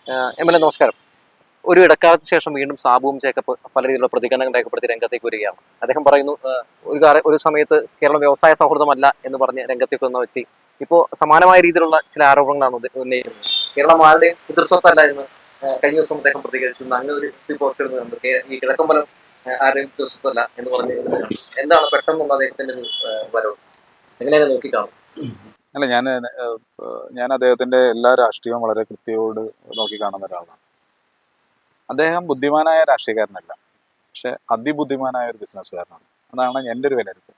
MLA. നമസ്കാരം. ഒരു ഇടക്കാലത്തിന് ശേഷം വീണ്ടും സാബുവും ജേക്കബ് പല രീതിയിലുള്ള പ്രതികരണം രേഖപ്പെടുത്തി രംഗത്തേക്ക് വരികയാണ്. അദ്ദേഹം പറയുന്നു, ഒരു സമയത്ത് കേരളം വ്യവസായ സൗഹൃദമല്ല എന്ന് പറഞ്ഞ് രംഗത്തേക്ക് വന്ന വ്യക്തി ഇപ്പോൾ സമാനമായ രീതിയിലുള്ള ചില ആരോപണങ്ങളാണ് ഉന്നയിക്കുന്നത്. കേരളം ആരുടെയും പിതൃസ്വത്തല്ല എന്ന് കഴിഞ്ഞ ദിവസം അദ്ദേഹം പ്രതികരിച്ചു. അങ്ങനെ ഒരു പോസ്റ്റ് ഇടുന്നുണ്ട്. ഈ കിഴക്കമ്പലം ആരുടെയും പിതൃസ്വത്തല്ല എന്ന് പറഞ്ഞ് എന്താണ് പെട്ടെന്നുള്ള അദ്ദേഹത്തിന്റെ ഒരു വരവ് എങ്ങനെയാണ് നോക്കിക്കാണും? അല്ല, ഞാൻ അദ്ദേഹത്തിന്റെ എല്ലാ രാഷ്ട്രീയവും വളരെ കൃത്യയോട് നോക്കി കാണുന്ന ഒരാളാണ്. അദ്ദേഹം ബുദ്ധിമാനായ രാഷ്ട്രീയക്കാരനല്ല, പക്ഷെ അതിബുദ്ധിമാനായ ഒരു ബിസിനസ്സുകാരനാണ്. അതാണ് എൻ്റെ ഒരു വിലയിരുത്തൽ.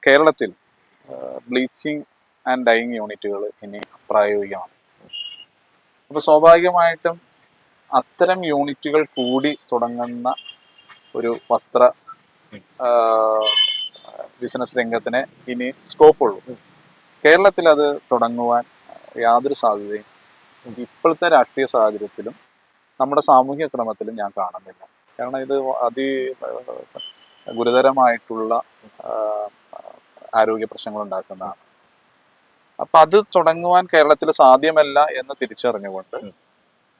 കേരളത്തിൽ ബ്ലീച്ചിങ് ആൻഡ് ഡൈയിങ് യൂണിറ്റുകൾ ഇനി അപ്രായോഗികമാണ്. അപ്പോൾ സ്വാഭാവികമായിട്ടും അത്തരം യൂണിറ്റുകൾ കൂടി തുടങ്ങുന്ന ഒരു വസ്ത്ര ബിസിനസ് രംഗത്തിന് ഇനി സ്കോപ്പുള്ളൂ. കേരളത്തിൽ അത് തുടങ്ങുവാൻ യാതൊരു സാധ്യതയും ഇപ്പോഴത്തെ രാഷ്ട്രീയ സാഹചര്യത്തിലും നമ്മുടെ സാമൂഹ്യ ക്രമത്തിലും ഞാൻ കാണുന്നില്ല. കാരണം ഇത് ഗുരുതരമായിട്ടുള്ള ആരോഗ്യ പ്രശ്നങ്ങൾ ഉണ്ടാക്കുന്നതാണ്. അപ്പൊ അത് തുടങ്ങുവാൻ കേരളത്തിൽ സാധ്യമല്ല എന്ന് തിരിച്ചറിഞ്ഞുകൊണ്ട്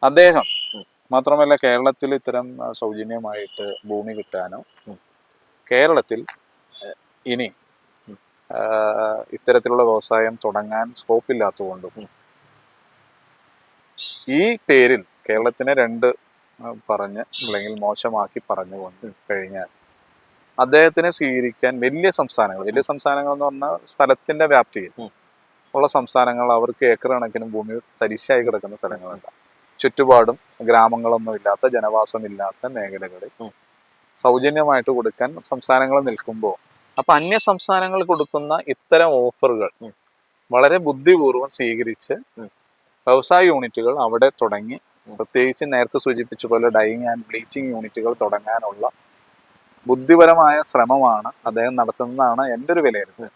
അദ്ദേഹം മാത്രമല്ല, കേരളത്തിൽ ഇത്തരം സൗജന്യമായിട്ട് ഭൂമി കിട്ടാനോ കേരളത്തിൽ ഇനി ഇത്തരത്തിലുള്ള വ്യവസായം തുടങ്ങാൻ സ്കോപ്പില്ലാത്തതുകൊണ്ടും ഈ പേരിൽ കേരളത്തിനെ പറഞ്ഞ് അല്ലെങ്കിൽ മോശമാക്കി പറഞ്ഞുകൊണ്ട് കഴിഞ്ഞാൽ അദ്ദേഹത്തിനെ സ്വീകരിക്കാൻ വലിയ സംസ്ഥാനങ്ങൾ എന്ന് പറഞ്ഞാൽ സ്ഥലത്തിന്റെ വ്യാപ്തിയിൽ ഉള്ള സംസ്ഥാനങ്ങൾ, അവർക്ക് ഏക്കർ കണക്കിന് ഭൂമി തരിശായി കിടക്കുന്ന സ്ഥലങ്ങളുണ്ട്. ചുറ്റുപാടും ഗ്രാമങ്ങളൊന്നും ഇല്ലാത്ത, ജനവാസമില്ലാത്ത മേഖലകളിൽ സൗജന്യമായിട്ട് കൊടുക്കാൻ സംസ്ഥാനങ്ങൾ നിൽക്കുമ്പോൾ, അപ്പൊ അന്യ സംസ്ഥാനങ്ങൾ കൊടുക്കുന്ന ഇത്തരം ഓഫറുകൾ വളരെ ബുദ്ധിപൂർവ്വം സ്വീകരിച്ച് വ്യവസായ യൂണിറ്റുകൾ അവിടെ തുടങ്ങി, പ്രത്യേകിച്ച് നേരത്തെ സൂചിപ്പിച്ച പോലെ ഡൈയിങ് ആൻഡ് ബ്ലീച്ചിങ് യൂണിറ്റുകൾ തുടങ്ങാനുള്ള ബുദ്ധിപരമായ ശ്രമമാണ് അദ്ദേഹം നടത്തുന്നതാണ് എൻ്റെ ഒരു വിലയിരുത്തൽ.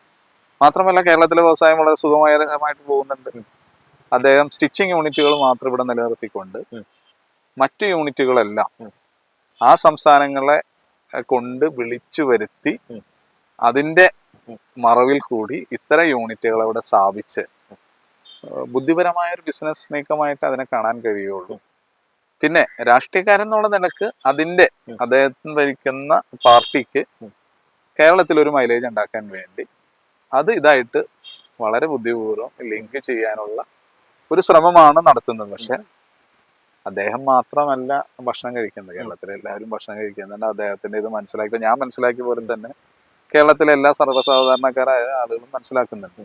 മാത്രമല്ല, കേരളത്തിലെ വ്യവസായം വളരെ സുഗമമായിട്ട് പോകുന്നുണ്ട്. അദ്ദേഹം സ്റ്റിച്ചിങ് യൂണിറ്റുകൾ മാത്രം ഇവിടെ നിലനിർത്തിക്കൊണ്ട് മറ്റു യൂണിറ്റുകളെല്ലാം ആ സംസ്ഥാനങ്ങളെ കൊണ്ട് വിളിച്ചു വരുത്തി അതിൻ്റെ മറവിൽ കൂടി ഇത്തരം യൂണിറ്റുകൾ അവിടെ സ്ഥാപിച്ച് ബുദ്ധിപരമായ ഒരു ബിസിനസ് നീക്കമായിട്ട് അതിനെ കാണാൻ കഴിയുള്ളൂ. പിന്നെ രാഷ്ട്രീയക്കാരൻ എന്നുള്ള നിലക്ക് അദ്ദേഹത്തിന് ഭരിക്കുന്ന പാർട്ടിക്ക് കേരളത്തിൽ ഒരു മൈലേജ് ഉണ്ടാക്കാൻ വേണ്ടി അത് ഇതായിട്ട് വളരെ ബുദ്ധിപൂർവ്വം ലിങ്ക് ചെയ്യാനുള്ള ഒരു ശ്രമമാണ് നടത്തുന്നത്. പക്ഷെ അദ്ദേഹം മാത്രമല്ല ഭക്ഷണം കഴിക്കുന്നത്, കേരളത്തിലെ എല്ലാവരും ഭക്ഷണം കഴിക്കുന്നുണ്ട്. അദ്ദേഹത്തിന്റെ ഇത് ഞാൻ മനസ്സിലാക്കിയ പോലെ തന്നെ കേരളത്തിലെ എല്ലാ സർവ്വസാധാരണക്കാരായ ആളുകളും മനസ്സിലാക്കുന്നുണ്ട്.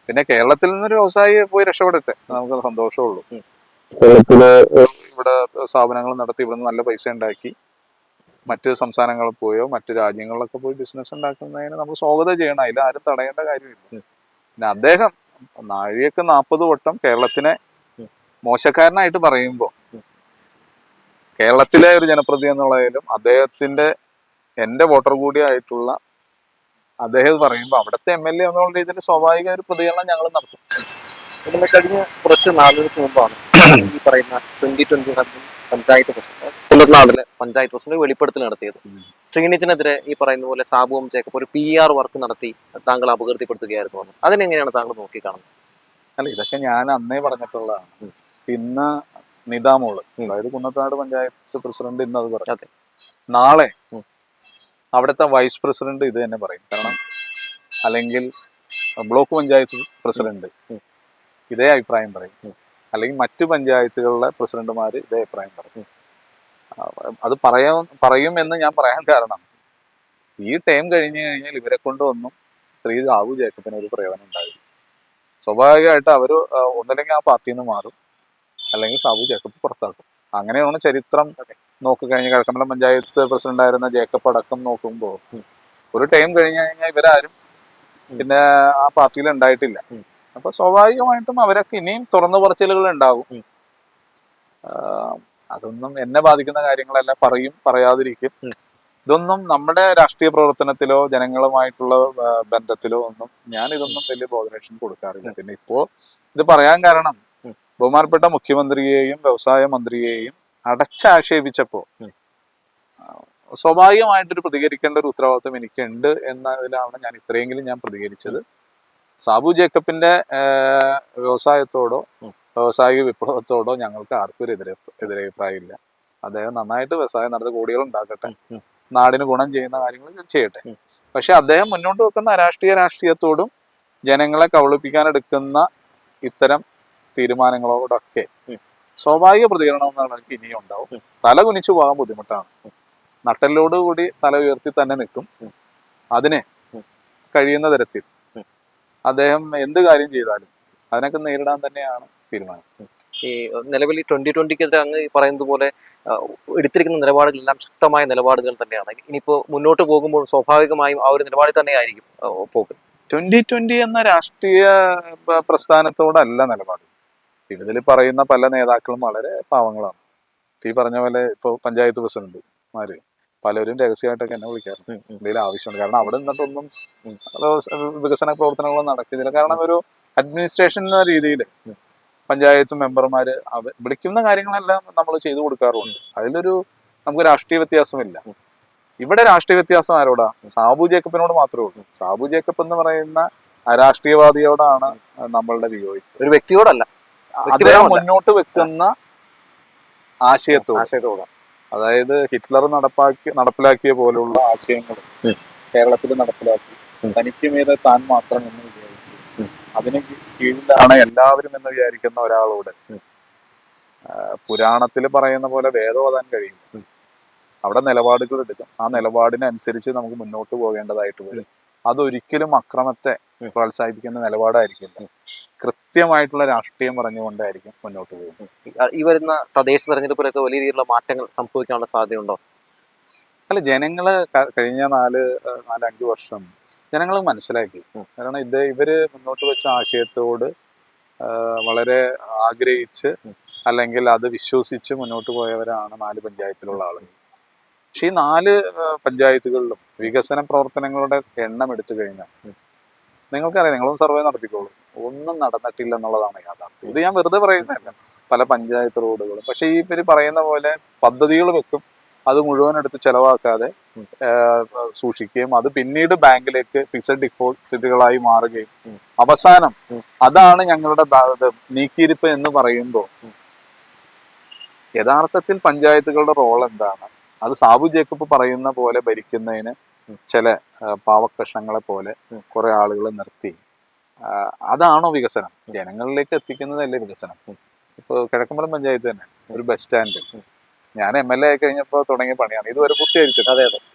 പിന്നെ കേരളത്തിൽ നിന്നൊരു വ്യവസായി പോയി രക്ഷപ്പെടട്ടെ, നമുക്ക് സന്തോഷമുള്ളൂ. കേരളത്തില് ഇവിടെ സ്ഥാപനങ്ങൾ നടത്തി ഇവിടെ നിന്ന് നല്ല പൈസ ഉണ്ടാക്കി മറ്റ് സംസ്ഥാനങ്ങളിൽ പോയോ മറ്റു രാജ്യങ്ങളിലൊക്കെ പോയി ബിസിനസ് ഉണ്ടാക്കുന്നതിന് നമ്മൾ സ്വാഗതം ചെയ്യണം. അതിൽ ആരും തടയേണ്ട കാര്യമില്ല. പിന്നെ അദ്ദേഹം നാഴികക്ക് 40 വട്ടം കേരളത്തിനെ മോശക്കാരനായിട്ട് പറയുമ്പോൾ, കേരളത്തിലെ ഒരു ജനപ്രതിനിധി എന്നുള്ളതിലും എൻ്റെ വോട്ടർ കൂടിയായിട്ടുള്ള അദ്ദേഹം പറയുമ്പോൾ അവിടുത്തെ എം.എൽ.എ. എന്നുള്ള രീതിയിൽ സ്വാഭാവിക ഒരു പ്രതികരണം ഞങ്ങൾ നടത്തും. കഴിഞ്ഞ കുറച്ച് നാളുകൾക്ക് മുമ്പാണ് ഈ പറയുന്ന 2021 പഞ്ചായത്ത് പ്രസിഡന്റ് കുന്നനാടിലെ പഞ്ചായത്ത് പ്രസിഡന്റ് വെളിപ്പെടുത്തൽ നടത്തിയത്. ശ്രീനിജിനെതിരെ ഈ പറയുന്ന പോലെ സാബുവും ജേക്കബ് ഒരു PR വർക്ക് നടത്തി താങ്കൾ അപകീർത്തിപ്പെടുത്തുകയായിരുന്നു. അതിനെങ്ങനെയാണ് താങ്കൾ നോക്കിക്കാണുന്നത്? അല്ല, ഇതൊക്കെ ഞാൻ അന്നേ പറഞ്ഞിട്ടുള്ളതാണ്. ഇന്ന് നിതാമോള്, അതായത് കുന്നത്താട് പഞ്ചായത്ത് പ്രസിഡന്റ് ഇന്ന് അത് പറഞ്ഞു. നാളെ അവിടുത്തെ വൈസ് പ്രസിഡന്റ് ഇത് തന്നെ പറയും. കാരണം അല്ലെങ്കിൽ ബ്ലോക്ക് പഞ്ചായത്ത് പ്രസിഡന്റ് ഇതേ അഭിപ്രായം പറയും, അല്ലെങ്കിൽ മറ്റു പഞ്ചായത്തുകളിലെ പ്രസിഡന്റുമാര് ഇതേ അഭിപ്രായം പറയും. അത് പറയും എന്ന് ഞാൻ പറയാൻ കാരണം, ഈ ടൈം കഴിഞ്ഞു കഴിഞ്ഞാൽ ഇവരെ കൊണ്ടൊന്നും ശ്രീ സാബു ജേക്കബിന് ഒരു പ്രയോജനം ഉണ്ടാവില്ല. സ്വാഭാവികമായിട്ട് അവർ ഒന്നല്ലെങ്കിൽ ആ പാർട്ടിയിൽ നിന്ന് മാറും, അല്ലെങ്കിൽ സാബു ജേക്കബ് പുറത്താക്കും. അങ്ങനെയാണ് ചരിത്രം നോക്കിക്കഴിഞ്ഞാൽ. കിഴക്കമ്പലം പഞ്ചായത്ത് പ്രസിഡന്റ് ആയിരുന്ന ജേക്കബ് അടക്കം നോക്കുമ്പോൾ ഒരു ടൈം കഴിഞ്ഞു കഴിഞ്ഞാൽ ഇവരാരും പിന്നെ ആ പാർട്ടിയിൽ ഉണ്ടായിട്ടില്ല. അപ്പൊ സ്വാഭാവികമായിട്ടും അവരൊക്കെ ഇനിയും തുറന്നു പറച്ചിലുകൾ ഉണ്ടാകും. അതൊന്നും എന്നെ ബാധിക്കുന്ന കാര്യങ്ങളല്ല, പറയാതിരിക്കും. ഇതൊന്നും നമ്മുടെ രാഷ്ട്രീയ പ്രവർത്തനത്തിലോ ജനങ്ങളുമായിട്ടുള്ള ബന്ധത്തിലോ ഒന്നും ഇതൊന്നും വലിയ ബോധനേഷൻ കൊടുക്കാറില്ല. പിന്നെ ഇപ്പോ ഇത് പറയാൻ കാരണം, ബഹുമാനപ്പെട്ട മുഖ്യമന്ത്രിയെയും വ്യവസായ മന്ത്രിയെയും അടച്ചാക്ഷേപിച്ചപ്പോ സ്വാഭാവികമായിട്ടൊരു പ്രതികരിക്കേണ്ട ഒരു ഉത്തരവാദിത്വം എനിക്കുണ്ട് എന്നതിലാണ് ഞാൻ ഇത്രയെങ്കിലും പ്രതികരിച്ചത്. സാബു ജേക്കബിന്റെ വ്യവസായത്തോടോ വ്യവസായിക വിപ്ലവത്തോടോ ഞങ്ങൾക്ക് ആർക്കും ഒരു എതിരഭിപ്രായമില്ല. അദ്ദേഹം നന്നായിട്ട് വ്യവസായം നടത്തി കോടികൾ ഉണ്ടാക്കട്ടെ, നാടിന് ഗുണം ചെയ്യുന്ന കാര്യങ്ങൾ ചെയ്യട്ടെ. പക്ഷെ അദ്ദേഹം മുന്നോട്ട് വെക്കുന്ന രാഷ്ട്രീയത്തോടും ജനങ്ങളെ കബളിപ്പിക്കാനെടുക്കുന്ന ഇത്തരം തീരുമാനങ്ങളോടൊക്കെ സ്വാഭാവിക പ്രതികരണം എന്നുള്ളത് ഇനിയും ഉണ്ടാവും. തല കുനിച്ചു പോകാൻ ബുദ്ധിമുട്ടാണ്. നട്ടലോടുകൂടി തല ഉയർത്തി തന്നെ നിൽക്കും. അതിന് കഴിയുന്ന തരത്തിൽ അദ്ദേഹം എന്ത് കാര്യം ചെയ്താലും അതിനൊക്കെ നേരിടാൻ തന്നെയാണ് തീരുമാനം. ഈ നിലവിൽ 2020-ക്കെതിരെ അങ്ങ് പറയുന്നത് പോലെ എടുത്തിരിക്കുന്ന നിലപാടുകളെല്ലാം ശക്തമായ നിലപാടുകൾ തന്നെയാണ്. ഇനിയിപ്പോൾ മുന്നോട്ട് പോകുമ്പോൾ സ്വാഭാവികമായും ആ ഒരു നിലപാടിൽ തന്നെ ആയിരിക്കും പോകും. 2020 എന്ന രാഷ്ട്രീയ പ്രസ്ഥാനത്തോടല്ല നിലപാട്. ഇതിൽ പറയുന്ന പല നേതാക്കളും വളരെ പാവങ്ങളാണ്. ഈ പറഞ്ഞ പോലെ ഇപ്പോൾ പഞ്ചായത്ത് പ്രസിഡന്റ്മാര് പലരും രഹസ്യമായിട്ടൊക്കെ എന്നെ വിളിക്കാറുണ്ട് എന്തെങ്കിലും ആവശ്യമുണ്ട്. കാരണം അവിടെ നിന്നിട്ടൊന്നും വികസന പ്രവർത്തനങ്ങളൊന്നും നടക്കുന്നില്ല. കാരണം ഒരു അഡ്മിനിസ്ട്രേഷൻ എന്ന രീതിയിൽ പഞ്ചായത്ത് മെമ്പർമാര് വിളിക്കുന്ന കാര്യങ്ങളെല്ലാം നമ്മൾ ചെയ്തു കൊടുക്കാറുണ്ട്. അതിലൊരു നമുക്ക് രാഷ്ട്രീയ വ്യത്യാസമില്ല. ഇവിടെ രാഷ്ട്രീയ വ്യത്യാസം ആരോടാ? സാബു ജേക്കബിനോട് മാത്രമേ ഉള്ളൂ. സാബു ജേക്കബ് എന്ന് പറയുന്ന രാഷ്ട്രീയവാദിയോടാണ് നമ്മളുടെ വിയോജിപ്പ്. ഒരു വ്യക്തിയോടല്ല, അദ്ദേഹം മുന്നോട്ട് വെക്കുന്ന ആശയത്തോട്. അതായത് ഹിറ്റ്ലർ നടപ്പിലാക്കിയ പോലുള്ള ആശയങ്ങൾ കേരളത്തിൽ നടപ്പിലാക്കി തനിക്ക് മീതെ താൻ മാത്രം എന്ന് വിചാരിച്ചു, അതിന് കീഴിലാണ് എല്ലാവരും എന്ന് വിചാരിക്കുന്ന ഒരാളോട് പുരാണത്തിൽ പറയുന്ന പോലെ വേദം ഓതാൻ കഴിയില്ല. അവിടെ നിലപാടുകൾ എടുക്കും. ആ നിലപാടിനനുസരിച്ച് നമുക്ക് മുന്നോട്ട് പോകേണ്ടതായിട്ട് വരും. അതൊരിക്കലും അക്രമത്തെ പ്രോത്സാഹിപ്പിക്കുന്ന നിലപാടായിരിക്കില്ല. കൃത്യമായിട്ടുള്ള രാഷ്ട്രീയം പറഞ്ഞുകൊണ്ടായിരിക്കും മുന്നോട്ട് പോകുന്നത്. ഈ വരുന്ന തദ്ദേശ തെരഞ്ഞെടുപ്പിലൊക്കെ വലിയ രീതിയിലുള്ള മാറ്റങ്ങൾ സംഭവിക്കാനുള്ള സാധ്യതയുണ്ടോ? അല്ല, ജനങ്ങള് കഴിഞ്ഞ 4-5 വർഷം ജനങ്ങൾ മനസ്സിലാക്കി. കാരണം ഇവര് മുന്നോട്ട് വെച്ച ആശയത്തോട് വളരെ ആഗ്രഹിച്ച് അല്ലെങ്കിൽ അത് വിശ്വസിച്ച് മുന്നോട്ട് പോയവരാണ് 4 പഞ്ചായത്തിലുള്ള ആളുകൾ. പക്ഷെ ഈ 4 പഞ്ചായത്തുകളിലും വികസന പ്രവർത്തനങ്ങളുടെ എണ്ണം എടുത്തു കഴിഞ്ഞാൽ നിങ്ങൾക്കറിയാം, നിങ്ങളും സർവേ നടത്തിക്കോളൂ, ഒന്നും നടന്നിട്ടില്ല എന്നുള്ളതാണ് യാഥാർത്ഥ്യം. ഇത് ഞാൻ വെറുതെ പറയുന്നതല്ല. പല പഞ്ചായത്ത് റോഡുകളും. പക്ഷെ ഈ ഇവര് പറയുന്ന പോലെ പദ്ധതികൾ വെക്കും, അത് മുഴുവൻ എടുത്ത് ചെലവാക്കാതെ സൂക്ഷിക്കുകയും അത് പിന്നീട് ബാങ്കിലേക്ക് ഫിക്സഡ് ഡിപ്പോസിറ്റുകളായി മാറുകയും അവസാനം അതാണ് ഞങ്ങളുടെ നീക്കിയിരിപ്പ് എന്ന് പറയുമ്പോൾ യഥാർത്ഥത്തിൽ പഞ്ചായത്തുകളുടെ റോൾ എന്താണ്? അത് സാബു ജേക്കബ് പറയുന്ന പോലെ ഭരിക്കുന്നതിന് ചില പാവകഷ്ണങ്ങളെ പോലെ കുറെ ആളുകളെ നിർത്തി അതാണോ വികസനം? ജനങ്ങളിലേക്ക് എത്തിക്കുന്നതല്ലേ വികസനം? ഇപ്പോൾ കിഴക്കമ്പലം പഞ്ചായത്ത് തന്നെ ഒരു ബസ് സ്റ്റാൻഡ് ഞാൻ MLA ആയി കഴിഞ്ഞപ്പോൾ തുടങ്ങിയ പണിയാണ്. ഇതുവരെ പൂർത്തീകരിച്ചിട്ട്. അതെ.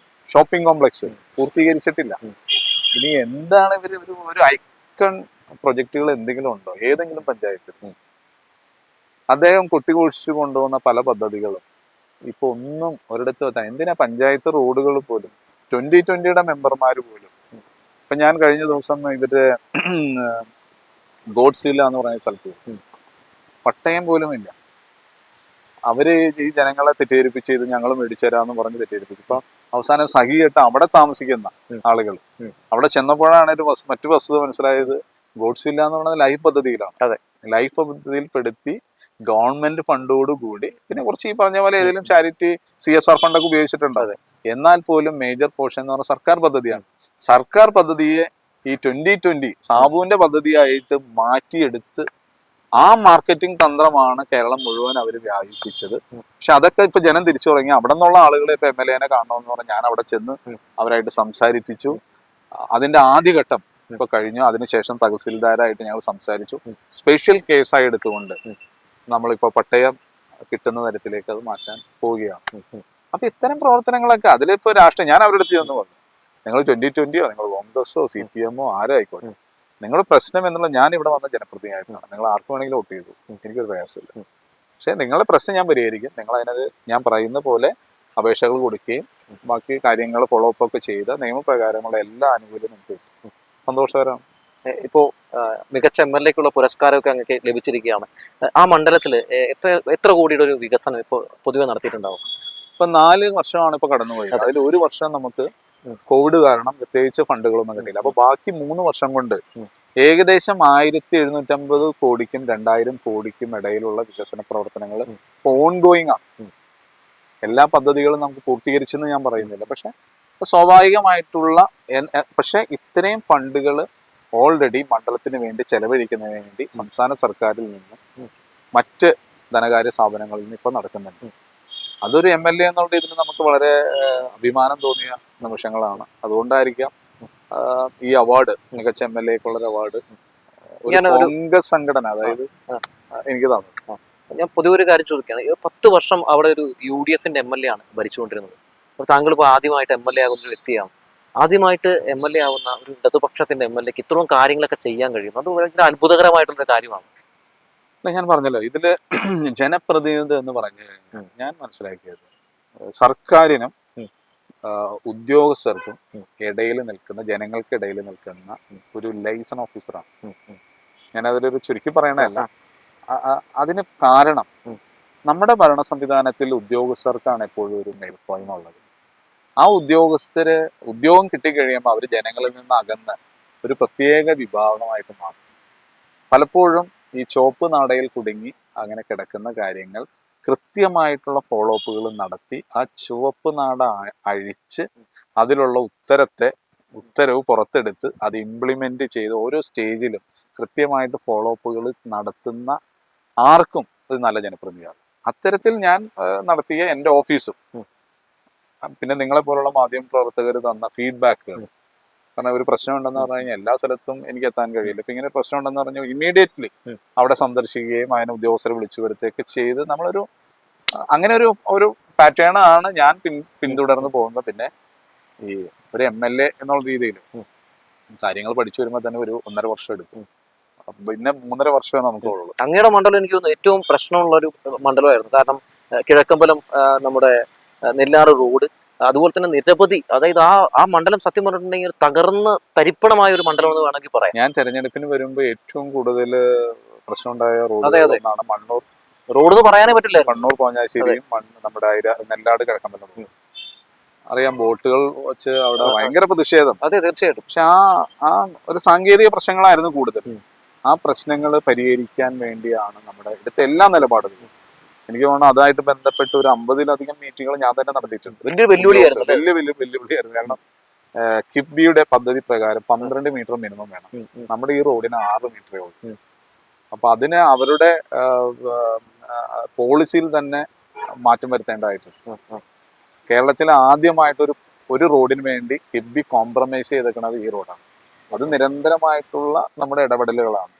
ഷോപ്പിംഗ് കോംപ്ലക്സ് പൂർത്തീകരിച്ചിട്ടില്ല. ഇനി എന്താണ് ഇവര് ഒരു ഐക്കൺ പ്രൊജക്ടുകൾ എന്തെങ്കിലും ഉണ്ടോ ഏതെങ്കിലും പഞ്ചായത്തിൽ? അദ്ദേഹം കൊട്ടിഘോഷിച്ചു കൊണ്ടുപോകുന്ന പല പദ്ധതികളും ഇപ്പൊ ഒന്നും ഒരിടത്ത് വെത്താൻ. എന്തിനാ പഞ്ചായത്ത് റോഡുകൾ പോലും 2020-യുടെ മെമ്പർമാർ പോലും. ഇപ്പൊ ഞാൻ കഴിഞ്ഞ ദിവസം ഇവര് ഗോഡ്സില്ല എന്ന് പറയുന്ന സ്ഥലത്ത് പട്ടയം പോലും ഇല്ല. അവര് ഈ ജനങ്ങളെ തെറ്റിദ്ധരിപ്പിച്ച് ഇത് ഞങ്ങൾ മേടിച്ചു തരാന്ന് പറഞ്ഞ് തെറ്റിദ്ധരിപ്പിച്ചു. ഇപ്പൊ അവസാനം സഹികെട്ട് അവിടെ താമസിക്കുന്ന ആളുകൾ അവിടെ ചെന്നപ്പോഴാണ് മറ്റു വസ്തുത മനസ്സിലായത്. ഗോഡ്സില്ല എന്ന് പറയുന്നത് ലൈഫ് പദ്ധതിയിലാണ്. അതെ, ലൈഫ് പദ്ധതിയിൽ പെടുത്തി ഗവൺമെന്റ് ഫണ്ടോടുകൂടി, പിന്നെ കുറച്ച് ഈ പറഞ്ഞ പോലെ ഏതെങ്കിലും ചാരിറ്റി CSR ഫണ്ടൊക്കെ ഉപയോഗിച്ചിട്ടുണ്ട്. അതെ, എന്നാൽ പോലും മേജർ പോർഷൻ എന്ന് പറഞ്ഞാൽ സർക്കാർ പദ്ധതിയാണ്. സർക്കാർ പദ്ധതിയെ ഈ 2020 സാബുവിന്റെ പദ്ധതിയായിട്ട് മാറ്റിയെടുത്ത് ആ മാർക്കറ്റിംഗ് തന്ത്രമാണ് കേരളം മുഴുവൻ അവർ വ്യാപിപ്പിച്ചത്. പക്ഷെ അതൊക്കെ ഇപ്പൊ ജനം തിരിച്ചു തുടങ്ങി. അവിടെ നിന്നുള്ള ആളുകളെ ഇപ്പൊ MLA-നെ കാണണമെന്ന് പറഞ്ഞാൽ ഞാൻ അവിടെ ചെന്ന് അവരായിട്ട് സംസാരിപ്പിച്ചു. അതിന്റെ ആദ്യഘട്ടം ഇപ്പൊ കഴിഞ്ഞു. അതിനുശേഷം തഹസിൽദാരായിട്ട് ഞങ്ങൾ സംസാരിച്ചു. സ്പെഷ്യൽ കേസായി എടുത്തുകൊണ്ട് നമ്മളിപ്പോ പട്ടയം കിട്ടുന്ന തരത്തിലേക്ക് അത് മാറ്റാൻ പോവുകയാണ്. അപ്പൊ ഇത്തരം പ്രവർത്തനങ്ങളൊക്കെ അതിലിപ്പോ രാഷ്ട്രീയം ഞാൻ അവരുടെ അടുത്ത് ചെന്ന് പറഞ്ഞു, നിങ്ങൾ 2020-യോ നിങ്ങൾ കോൺഗ്രസോ CPM-ഓ ആരോ ആയിക്കോട്ടെ, നിങ്ങളുടെ പ്രശ്നം എന്നുള്ള ഞാൻ ഇവിടെ വന്ന ജനപ്രതിനിധിയായിട്ടാണ്. നിങ്ങൾ ആർക്ക് വേണമെങ്കിലും വോട്ട് ചെയ്തു, എനിക്കൊരു പ്രയാസമില്ല. പക്ഷെ നിങ്ങളുടെ പ്രശ്നം ഞാൻ പരിഹരിക്കും. നിങ്ങൾ അതിനത് ഞാൻ പറയുന്ന പോലെ അപേക്ഷകൾ കൊടുക്കുകയും ബാക്കി കാര്യങ്ങൾ ഫോളോ അപ്പ് ഒക്കെ ചെയ്ത് നിയമപ്രകാരമുള്ള എല്ലാ ആനുകൂല്യവും നമുക്ക് കിട്ടും. സന്തോഷകരമാണ്. ഇപ്പോ മികച്ച MLA-ക്കുള്ള പുരസ്കാരമൊക്കെ അങ്ങ് ലഭിച്ചിരിക്കുകയാണ്. ആ മണ്ഡലത്തിൽ എത്ര കോടിയുടെ ഒരു വികസനം ഇപ്പോൾ പൊതുവെ നടത്തിയിട്ടുണ്ടാവും? ഇപ്പൊ 4 വർഷമാണ് ഇപ്പൊ കടന്നുപോയത്. അതിൽ 1 വർഷം നമുക്ക് കോവിഡ് കാരണം പ്രത്യേകിച്ച് ഫണ്ടുകളൊന്നും കിട്ടിയില്ല. അപ്പൊ ബാക്കി 3 വർഷം കൊണ്ട് ഏകദേശം 1750 കോടിക്കും 2000 കോടിക്കും ഇടയിലുള്ള വികസന പ്രവർത്തനങ്ങൾ ഓൺഗോയിങ് ആണ്. എല്ലാ പദ്ധതികളും നമുക്ക് പൂർത്തീകരിച്ചെന്ന് ഞാൻ പറയുന്നില്ല. പക്ഷെ സ്വാഭാവികമായിട്ടുള്ള പക്ഷെ ഇത്രയും ഫണ്ടുകൾ ഓൾറെഡി മണ്ഡലത്തിന് വേണ്ടി ചെലവഴിക്കുന്നതിന് വേണ്ടി സംസ്ഥാന സർക്കാരിൽ നിന്ന് മറ്റ് ധനകാര്യ സ്ഥാപനങ്ങളിൽ നിന്ന് ഇപ്പൊ നടക്കുന്നുണ്ട്. അതൊരു MLA എന്നുള്ള രീതിയിൽ നമുക്ക് വളരെ അഭിമാനം തോന്നിയ നിമിഷങ്ങളാണ്. അതുകൊണ്ടായിരിക്കാം ഈ അവാർഡ്, മികച്ച MLA-ക്കുള്ളൊരു അവാർഡ് ഒരു കോൺഗ്രസ് സംഘടന, അതായത് എനിക്ക് തന്നു. ഞാൻ പൊതുവെ ഒരു കാര്യം ചോദിക്കുകയാണ്. 10 വർഷം അവിടെ ഒരു UDF-ന്റെ MLA ആണ് ഭരിച്ചുകൊണ്ടിരുന്നത്. അപ്പോൾ താങ്കൾ ഇപ്പോൾ ആദ്യമായിട്ട് MLA ആകുന്ന ഒരു വ്യക്തിയാണ്. ആദ്യമായിട്ട് MLA ആവുന്ന ഒരു ഇടതുപക്ഷത്തിന്റെ MLA-ക്ക് ഇത്രയും കാര്യങ്ങളൊക്കെ ചെയ്യാൻ കഴിയും. അത് വളരെ അത്ഭുതകരമായിട്ടുള്ള കാര്യമാണ്. ഞാൻ പറഞ്ഞല്ലോ, ഇതില് ജനപ്രതിനിധി എന്ന് പറഞ്ഞു കഴിഞ്ഞാൽ ഞാൻ മനസ്സിലാക്കിയത് സർക്കാരിനും ഉദ്യോഗസ്ഥർക്കും ഇടയിൽ നിൽക്കുന്ന, ജനങ്ങൾക്കിടയിൽ നിൽക്കുന്ന ഒരു ലൈസൺ ഓഫീസറാണ്. ഞാൻ അതിലൊരു ചുരുക്കി പറയണതല്ല. അതിന് കാരണം നമ്മുടെ ഭരണ സംവിധാനത്തിൽ ഉദ്യോഗസ്ഥർക്കാണ് എപ്പോഴും ഒരു മേൽക്കോയ്മ ഉള്ളത്. ആ ഉദ്യോഗസ്ഥര് ഉദ്യോഗം കിട്ടിക്കഴിയുമ്പോൾ അവർ ജനങ്ങളിൽ നിന്ന് അകന്ന് ഒരു പ്രത്യേക വിഭാഗമായിട്ട് മാറും. പലപ്പോഴും ഈ ചുവപ്പ് നാടയിൽ കുടുങ്ങി അങ്ങനെ കിടക്കുന്ന കാര്യങ്ങൾ കൃത്യമായിട്ടുള്ള ഫോളോ അപ്പുകൾ നടത്തി ആ ചുവപ്പ് നാട അഴിച്ച് അതിലുള്ള ഉത്തരവ് പുറത്തെടുത്ത് അത് ഇംപ്ലിമെന്റ് ചെയ്ത് ഓരോ സ്റ്റേജിലും കൃത്യമായിട്ട് ഫോളോ അപ്പുകൾ നടത്തുന്ന ആർക്കും ഒരു നല്ല ജനപ്രതിനിധിയാണ്. അത്തരത്തിൽ ഞാൻ നടത്തിയ എൻ്റെ ഓഫീസും പിന്നെ നിങ്ങളെ പോലുള്ള മാധ്യമ പ്രവർത്തകർ തന്ന ഫീഡ്ബാക്കുകൾ, കാരണം ഒരു പ്രശ്നം ഉണ്ടെന്ന് പറഞ്ഞു കഴിഞ്ഞാൽ എല്ലാ സ്ഥലത്തും എനിക്ക് എത്താൻ കഴിയില്ല. ഇപ്പൊ ഇങ്ങനെ പ്രശ്നം ഉണ്ടെന്ന് പറഞ്ഞാൽ ഇമ്മീഡിയറ്റ്ലി അവിടെ സന്ദർശിക്കുകയും അതിനെ ഉദ്യോഗസ്ഥരെ വിളിച്ചു വരുത്തുകയൊക്കെ ചെയ്ത് നമ്മളൊരു അങ്ങനെ ഒരു പാറ്റേൺ ആണ് ഞാൻ പിന്തുടർന്ന് പോകുന്നത്. പിന്നെ ഈ ഒരു MLA എന്നുള്ള രീതിയിൽ കാര്യങ്ങൾ പഠിച്ചു വരുമ്പോൾ തന്നെ ഒരു 1.5 വർഷം എടുക്കും. പിന്നെ 3.5 വർഷമേ നമുക്ക് ഉള്ളൂ. അങ്ങയുടെ മണ്ഡലം എനിക്ക് തോന്നുന്നു ഏറ്റവും പ്രശ്നമുള്ള ഒരു മണ്ഡലമായിരുന്നു. കാരണം കിഴക്കമ്പലം, നമ്മുടെ നെല്ലാറ് റോഡ്, അതുപോലെ തന്നെ നിരവധി, അതായത് ആ മണ്ഡലം സത്യം പറഞ്ഞിട്ടുണ്ടെങ്കിൽ തകർന്ന് തരിപ്പണമായ ഒരു മണ്ഡലം എന്ന് വേണമെങ്കിൽ പറയാം. ഞാൻ തെരഞ്ഞെടുപ്പിന് വരുമ്പോൾ ഏറ്റവും കൂടുതൽ പ്രശ്നം ഉണ്ടായ റോഡ് മണ്ണൂർ റോഡ് എന്ന് പറയാനേ പറ്റില്ല. മണ്ണൂർ പോഞ്ഞാശ്ശേരിയും നമ്മുടെ നെല്ലാട് കിഴക്കമ്പലം. അറിയാം, ബോട്ടുകൾ വെച്ച് അവിടെ ഭയങ്കര പ്രതിഷേധം. അതെ, തീർച്ചയായിട്ടും. പക്ഷെ ആ ഒരു സാങ്കേതിക പ്രശ്നങ്ങളായിരുന്നു കൂടുതൽ. ആ പ്രശ്നങ്ങൾ പരിഹരിക്കാൻ വേണ്ടിയാണ് നമ്മുടെ ഇവിടുത്തെ എല്ലാ നിലപാടുകളും. എനിക്ക് തോന്നുന്നു അതായിട്ട് ബന്ധപ്പെട്ട് ഒരു 50-ലധികം മീറ്റിങ്ങുകൾ ഞാൻ തന്നെ നടത്തിയിട്ടുണ്ട്. വലിയ വെല്ലുവിളിയായിരുന്നു. കാരണം കിഫ്ബിയുടെ പദ്ധതി പ്രകാരം 12 മീറ്റർ മിനിമം വേണം. നമ്മുടെ ഈ റോഡിന് 6 മീറ്ററേ ഉള്ളൂ. അപ്പൊ അതിന് അവരുടെ പോളിസിയിൽ തന്നെ മാറ്റം വരുത്തേണ്ടതായിട്ടുണ്ട്. കേരളത്തിലെ ആദ്യമായിട്ടൊരു റോഡിന് വേണ്ടി കിഫ്ബി കോംപ്രമൈസ് ചെയ്തേക്കുന്നത് ഈ റോഡാണ്. അത് നിരന്തരമായിട്ടുള്ള നമ്മുടെ ഇടപെടലുകളാണ്.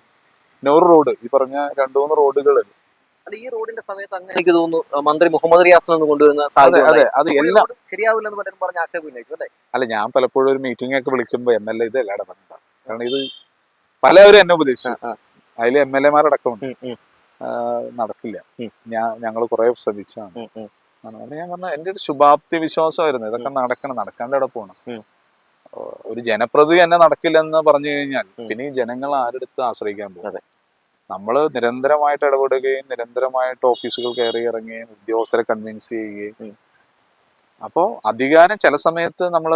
പിന്നെ ഒരു റോഡ്, ഈ പറഞ്ഞ 2-3 റോഡുകൾ ഈ റോഡിന്റെ സമയത്ത് അങ്ങനെ എനിക്ക് തോന്നുന്നു മന്ത്രി മുഹമ്മദ് റിയാസിനെ കൊണ്ടുവരുന്ന സാഹചര്യം ശരിയാവില്ല എന്ന് പലരും പറഞ്ഞ ആക്ഷേപമില്ലായിരിക്കും അല്ലേ? അല്ല, ഞാൻ പലപ്പോഴും ഒരു മീറ്റിംഗ് ഒക്കെ വിളിക്കുമ്പോൾ MLA ഇത് എല്ലാ ഇടപെടണ്ട. കാരണം ഇത് പലവരും എന്നെ ഉപദേശിച്ചു, അതിൽ MLA-മാരടക്കമുണ്ട്. നടക്കില്ല, ഞങ്ങൾ കുറെ ശ്രമിച്ചാണ്. ഞാൻ പറഞ്ഞ എൻ്റെ ഒരു ശുഭാപ്തി വിശ്വാസമായിരുന്നു ഇതൊക്കെ നടക്കാണ്ട് അവിടെ പോകണം. ഒരു ജനപ്രതിനിധി തന്നെ നടക്കില്ലെന്ന് പറഞ്ഞു കഴിഞ്ഞാൽ പിന്നെ ഈ ജനങ്ങൾ ആരെടുത്ത് ആശ്രയിക്കാൻ പോകും? നമ്മൾ നിരന്തരമായിട്ട് ഇടപെടുകയും നിരന്തരമായിട്ട് ഓഫീസുകൾ കയറി ഇറങ്ങുകയും ഉദ്യോഗസ്ഥരെ കൺവിൻസ് ചെയ്യുകയും, അപ്പോൾ അധികാരം ചില സമയത്ത് നമ്മൾ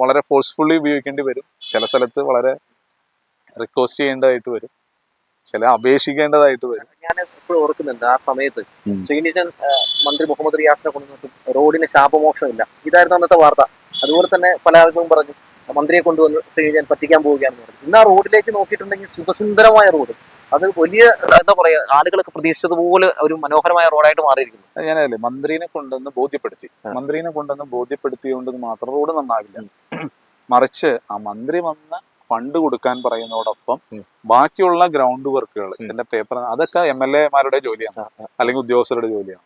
വളരെ ഫോഴ്സ്ഫുള്ളി ഉപയോഗിക്കേണ്ടി വരും, ചില സ്ഥലത്ത് വളരെ റിക്വസ്റ്റ് ചെയ്യേണ്ടതായിട്ട് വരും, ചില അപേക്ഷിക്കേണ്ടതായിട്ട് വരും. ഞാൻ എപ്പോഴും ഓർക്കുന്നുണ്ട് ആ സമയത്ത് ശ്രീനിജൻ മന്ത്രി മുഹമ്മദ് റിയാസിനെ കൊണ്ടുവന്നിട്ടും റോഡിന് ശാപമോക്ഷമില്ല, ഇതായിരുന്നു അന്നത്തെ വാർത്ത. അതുപോലെ തന്നെ പല ആളുകളും പറഞ്ഞു മന്ത്രിയെ കൊണ്ടുവന്ന് ശ്രീനിജൻ പറ്റിക്കാൻ പോവുകയാണെന്ന് പറഞ്ഞു. ഇന്ന് ആ റോഡിലേക്ക് നോക്കിയിട്ടുണ്ടെങ്കിൽ സുഖസുന്ദരമായ റോഡ്, അത് വലിയ എന്താ പറയാ, ആളുകളൊക്കെ പ്രതീക്ഷിച്ചതുപോലെ ഒരു മനോഹരമായ റോഡായിട്ട് മാറിയിരിക്കുന്നു. ഞാനല്ലേ മന്ത്രിനെ കൊണ്ടുവന്ന് ബോധ്യപ്പെടുത്തിയോണ്ട് മാത്രം റോഡ് നന്നാവില്ല. മറിച്ച് ആ മന്ത്രി വന്ന് ഫണ്ട് കൊടുക്കാൻ പറയുന്നതോടൊപ്പം ബാക്കിയുള്ള ഗ്രൗണ്ട് വർക്കുകൾ, ഇതിന്റെ പേപ്പർ, അതൊക്കെ MLA-മാരുടെ ജോലിയാണ്, അല്ലെങ്കിൽ ഉദ്യോഗസ്ഥരുടെ ജോലിയാണ്.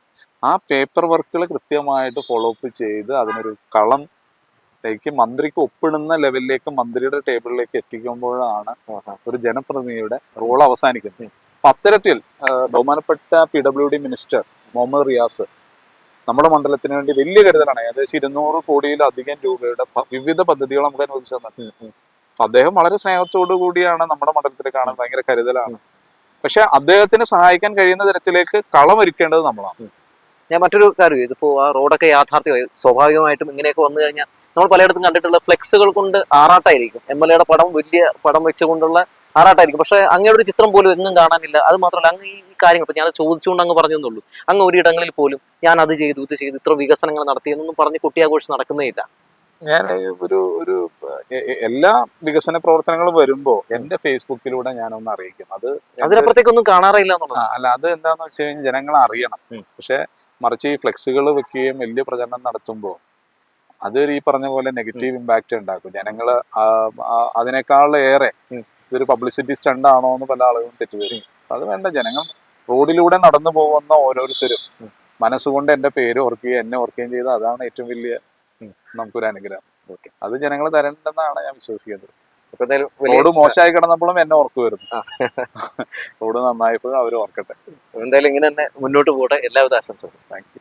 ആ പേപ്പർ വർക്കുകൾ കൃത്യമായിട്ട് ഫോളോ അപ്പ് ചെയ്ത് അതിനൊരു കളത്തേക്ക് മന്ത്രിക്ക് ഒപ്പിടുന്ന ലെവലിലേക്ക്, മന്ത്രിയുടെ ടേബിളിലേക്ക് എത്തിക്കുമ്പോഴാണ് ഒരു ജനപ്രതിനിധിയുടെ റോൾ അവസാനിക്കുന്നത്. അപ്പൊ അത്തരത്തിൽ ബഹുമാനപ്പെട്ട PWD മിനിസ്റ്റർ മുഹമ്മദ് റിയാസ് നമ്മുടെ മണ്ഡലത്തിന് വേണ്ടി വലിയ കരുതലാണ്. ഏകദേശം 200 കോടിയിലധികം രൂപയുടെ വിവിധ പദ്ധതികൾ നമുക്ക് അനുവദിച്ചു തന്നിട്ടുണ്ട്. അദ്ദേഹം വളരെ സ്നേഹത്തോടു കൂടിയാണ് നമ്മുടെ മണ്ഡലത്തിൽ കാണാൻ, ഭയങ്കര കരുതലാണ്. പക്ഷെ അദ്ദേഹത്തിന് സഹായിക്കാൻ കഴിയുന്ന തരത്തിലേക്ക് കളമൊരുക്കേണ്ടത് നമ്മളാണ്. ഞാൻ മറ്റൊരു കാര്യം, ഇതിപ്പോ ആ റോഡൊക്കെ യാഥാർത്ഥ്യമായി, സ്വാഭാവികമായിട്ടും ഇങ്ങനെയൊക്കെ വന്നു കഴിഞ്ഞാൽ നമ്മൾ പലയിടത്തും കണ്ടിട്ടുള്ള ഫ്ലെക്സുകൾ കൊണ്ട് ആറാട്ടായിരിക്കും, MLA-യുടെ പടം, വലിയ പടം വെച്ചുകൊണ്ടുള്ള ആറാട്ടായിരിക്കും. പക്ഷെ അങ്ങയുടെ ഒരു ചിത്രം പോലും എങ്ങും കാണാനില്ല. അത് മാത്രമല്ല, അങ്ങ് ഈ കാര്യങ്ങൾ ഇപ്പൊ ഞാൻ ചോദിച്ചുകൊണ്ട് അങ്ങ് പറഞ്ഞെന്നുള്ളൂ, അങ്ങ് ഒരിടങ്ങളിൽ പോലും ഞാൻ അത് ചെയ്തു, ഇത് ചെയ്തു, ഇത്ര വികസനങ്ങൾ നടത്തിയെന്നൊന്നും പറഞ്ഞ് കുട്ടിയാഘോഷം നടക്കുന്നേ ഇല്ല. ഞാൻ ഒരു എല്ലാ വികസന പ്രവർത്തനങ്ങളും വരുമ്പോ എന്റെ ഫേസ്ബുക്കിലൂടെ ഞാനൊന്ന് അറിയിക്കും. അത് അതിനപ്പുറത്തേക്കൊന്നും കാണാറില്ല എന്നുള്ളത്. അല്ല, അത് എന്താന്ന് വെച്ച് കഴിഞ്ഞാൽ ജനങ്ങൾ അറിയണം. പക്ഷെ മറിച്ച് ഈ ഫ്ലെക്സുകൾ വെക്കുകയും വലിയ പ്രചരണം നടത്തുമ്പോൾ അത് ഈ പറഞ്ഞ പോലെ നെഗറ്റീവ് ഇമ്പാക്റ്റ് ഉണ്ടാക്കും. ജനങ്ങള് അതിനേക്കാളേറെ ഇതൊരു പബ്ലിസിറ്റി സ്റ്റണ്ട് ആണോ എന്ന് പല ആളുകളും തെറ്റുവരും. അത് വേണ്ട. ജനങ്ങൾ റോഡിലൂടെ നടന്നു പോകുന്ന ഓരോരുത്തരും മനസ്സുകൊണ്ട് എന്റെ പേര് ഓർക്കുകയും എന്നെ ഓർക്കുകയും ചെയ്ത് അതാണ് ഏറ്റവും വലിയ നമുക്കൊരു അനുഗ്രഹം. അത് ജനങ്ങൾ തരണ്ടെന്നാണ് ഞാൻ വിശ്വസിക്കുന്നത്. ഇപ്പൊ എന്തായാലും റോഡ് മോശമായി കിടന്നപ്പോഴും എന്നെ ഓർക്കുമായിരുന്നു. റോഡ് നന്നായപ്പോഴും അവർ ഓർക്കട്ടെ. എന്തായാലും ഇങ്ങനെ തന്നെ മുന്നോട്ട് പോകട്ടെ. എല്ലാവിധ ആശംസകളും. Thank you.